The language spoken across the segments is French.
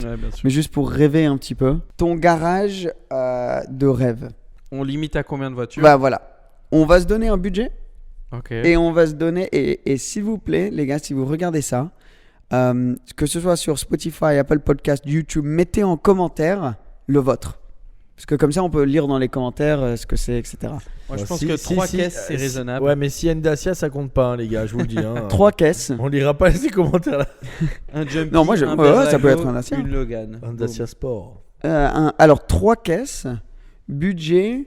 Ouais, bien sûr. mais juste pour rêver un petit peu. Ton garage de rêve. On limite à combien de voitures? Bah voilà. On va se donner un budget Ok. et on va se donner. Et s'il vous plaît, les gars, si vous regardez ça, que ce soit sur Spotify, Apple Podcast, YouTube, mettez en commentaire le vôtre. Parce que comme ça, on peut lire dans les commentaires ce que c'est, etc. Moi, je Ouais, pense si- que si- 3 si- caisses, c'est si- raisonnable. Ouais, mais si y a une Dacia, ça compte pas, hein, les gars, je vous le dis. Hein. 3 caisses. On lira pas ces commentaires là. Un Jumpy, Non, moi, un ouais, ça peut Berlago, être un Dacia. une Logan. Un Dacia Sport. Alors, 3 caisses, budget.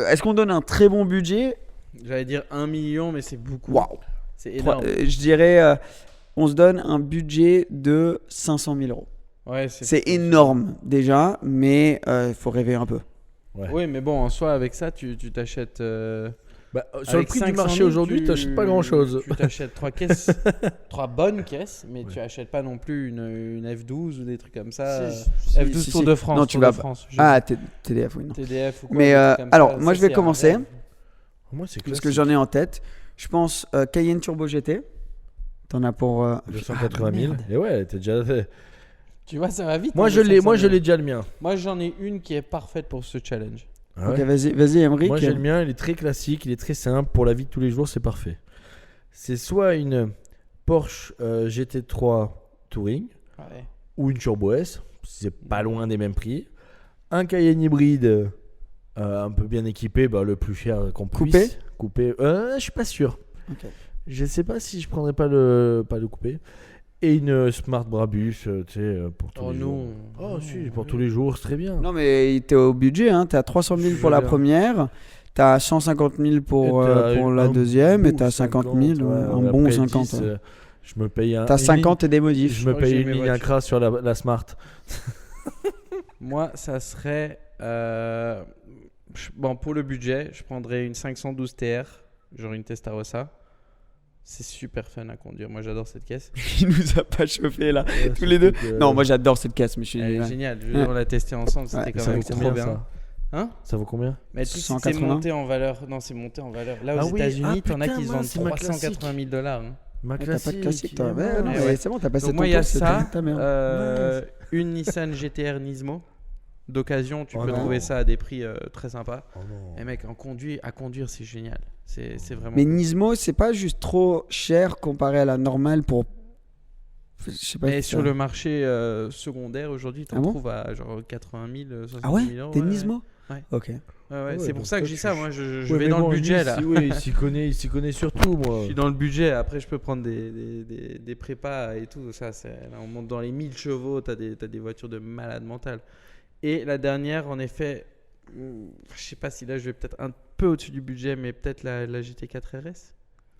Est-ce qu'on donne un très bon budget? J'allais dire 1 million, mais c'est beaucoup. Waouh! C'est énorme. Je dirais, on se donne un budget de 500 000 euros. Ouais, C'est énorme déjà, mais il faut rêver un peu. Ouais. Oui, mais bon, en soi, avec ça, tu t'achètes. Bah, sur le avec prix du 500 marché 000, aujourd'hui, tu n'achètes pas grand chose. Tu t'achètes 3 caisses, 3 bonnes caisses, mais tu achètes pas non plus une F12 ou des trucs comme ça. F12 Tour de France. Non, tu Tour vas de France. TDF, oui. Non. TDF ou quoi. Mais des trucs comme alors, ça, moi ça, je vais c'est un commencer, rêve. Moi, c'est parce classique. que j'en ai en tête. Je pense Cayenne Turbo GT. T'en as pour 280 000. merde. Et ouais, t'es déjà fait. Tu vois, ça va vite. Moi, hein, je les l'ai 500 000. déjà le mien. Moi, j'en ai une qui est parfaite pour ce challenge. Ah Ok, ouais. vas-y, Emric. Moi, j'ai le mien, il est très classique, il est très simple. Pour la vie de tous les jours, c'est parfait. C'est soit une Porsche GT3 Touring Ouais. ou une Turbo S. C'est pas loin des mêmes prix. Un Cayenne hybride un peu bien équipé, bah, le plus cher qu'on puisse. Coupé. Je suis pas sûr. Ok. Je sais pas si je prendrais pas le coupé. Et une Smart Brabus, tu sais, pour tous Oh les jours. non. Oh si, pour tous les jours, c'est très bien. Non, mais t'es au budget, hein. T'as 300 000 pour la Bien. première, t'as 150 000 pour Et t'as la un deuxième, et bon t'as 50 000, ouais, un ouais, bon après 50. 10, je me paye un. T'as une 50 et des ligne- modifs. Je me crois que j'ai paye une mes ligne voitures. Acra sur la Smart. Moi, ça serait. Bon, pour le budget, je prendrais une 512 TR, genre une Testarossa. C'est super fun à conduire. Moi, j'adore cette caisse. Il nous a pas chauffé là, tous les deux. Non, moi j'adore cette caisse, mais je suis. Elle est ouais. géniale. Ouais. On l'a testé ensemble, c'était Ouais, quand ça même vaut trop combien, bien. ça Hein? Ça vaut combien? Mais tout c'est 180. monté en valeur. Non, c'est monté en valeur. Là, Ah aux oui, États-Unis, ah t'en as putain, qui se vendent mince, c'est ma 380 000 $. Hein. Ma T'as pas de classique, toi. évidemment. Ouais, non, Ouais. mais c'est bon, t'as passé Donc, ton moi, il y a tour, c'est ça. ta merde. Une Nissan GTR Nismo. D'occasion, tu Oh peux non. trouver ça à des prix très sympas. Oh non. Et mec, à conduire, c'est génial. C'est vraiment. Mais cool. Nismo, c'est pas juste trop cher comparé à la normale pour. Je sais pas. Et si sur ça- le marché secondaire, aujourd'hui, tu en Ah bon trouves à genre 80 000, 60 Ah ouais, 000 euros. des ouais, Nismo. Ouais. Ok. Ouais, ouais, Ouais, c'est donc pour ça que toi, je dis tu- ça. Moi, je Ouais, vais mais dans bon, le budget lui, là. Oui, il s'y connaît surtout, moi. Je suis dans le budget. Après, je peux prendre des prépas et tout. Ça, là, on monte dans les 1000 chevaux. T'as des voitures de malade mental. Et la dernière, en effet, je sais pas si là, je vais peut-être un peu au-dessus du budget, mais peut-être la GT4 RS.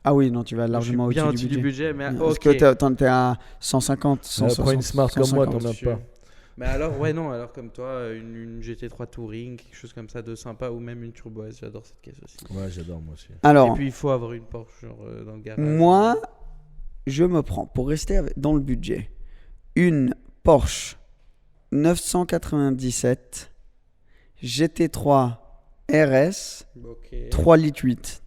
Ah oui, non, tu vas largement je suis bien au-dessus du budget. mais Parce ok. que t'es à 150, 160. Prends une Smart comme moi, 150. t'en as pas. Mais alors, ouais, non, alors comme toi, une GT3 Touring, quelque chose comme ça de sympa, ou même une Turbo S, j'adore cette caisse aussi. Ouais, j'adore moi aussi. Et Alors, puis il faut avoir une Porsche genre, dans le garage. moi, je me prends, pour rester dans le budget, une Porsche 997 GT3 RS Ok. 3 litres 8.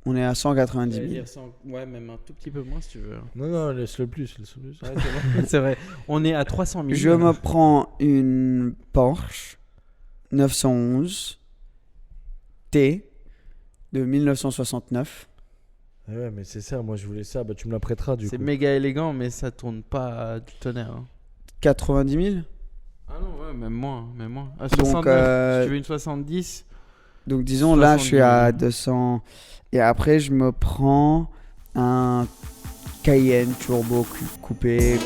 On est à 190 J'allais 000. dire 100 ouais, même un tout petit peu moins si tu veux. Non, laisse-le plus. Ouais, c'est vrai. C'est vrai. On est à 300 000. Je me prends une Porsche 911 T de 1969. Ouais, mais c'est ça, moi je voulais ça. Bah, tu me la prêteras du C'est coup. méga élégant, mais ça tourne pas du tonnerre. Hein. 90 000. Ah non, ouais, même moins. Ah, Donc, 69, si tu veux une 70. Donc disons là, je suis 70 à 000. 200. Et après, je me prends un Cayenne Turbo coupé